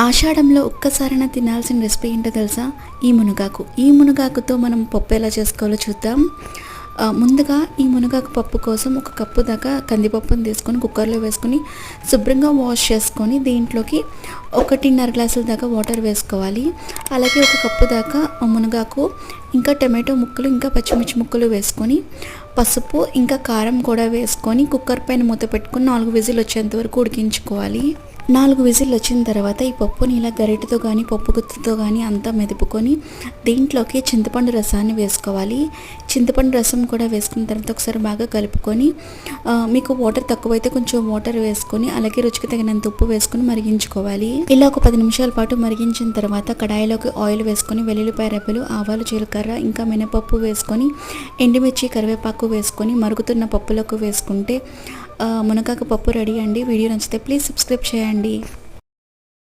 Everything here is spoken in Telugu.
ఆషాఢంలో ఒక్కసారైనా తినాల్సిన రెసిపీ ఏంటో తెలుసా? ఈ మునగాకు. ఈ మునగాకుతో మనం పప్పు ఎలా చేసుకోవాలో చూద్దాం. ముందుగా ఈ మునగాకు పప్పు కోసం ఒక కప్పు దాకా కందిపప్పును తీసుకొని కుక్కర్లో వేసుకొని శుభ్రంగా వాష్ చేసుకొని దీంట్లోకి 1.5 గ్లాసుల దాకా వాటర్ వేసుకోవాలి. అలాగే ఒక కప్పు దాకా మునగాకు, ఇంకా టమాటో ముక్కలు, ఇంకా పచ్చిమిర్చి ముక్కలు వేసుకొని పసుపు ఇంకా కారం కూడా వేసుకొని కుక్కర్ పైన మూత పెట్టుకొని 4 విజిల్ వచ్చేంత వరకు ఉడికించుకోవాలి. 4 విజిల్ వచ్చిన తర్వాత ఈ పప్పుని ఇలా గరిటెతో కానీ పప్పు గుత్తితో కానీ అంతా మెదుపుకొని దీంట్లోకి చింతపండు రసాన్ని వేసుకోవాలి. చింతపండు రసం కూడా వేసుకున్న తర్వాత ఒకసారి బాగా కలుపుకొని మీకు వాటర్ తక్కువైతే కొంచెం వాటర్ వేసుకొని అలాగే రుచికి తగినంత ఉప్పు వేసుకొని మరిగించుకోవాలి. ఇలా ఒక 10 నిమిషాల పాటు మరిగించిన తర్వాత కడాయిలోకి ఆయిల్ వేసుకొని వెల్లుల్లిపాయ రెబ్బలు, ఆవాలు, జీలకర్ర ఇంకా మినపప్పు వేసుకొని ఎండుమిర్చి, కరివేపాకు వేసుకొని మరుగుతున్న పప్పులోకి వేసుకుంటే మునగాకు పప్పు రెడీ అండి. వీడియో నచ్చితే ప్లీజ్ సబ్స్క్రైబ్ చేయండి.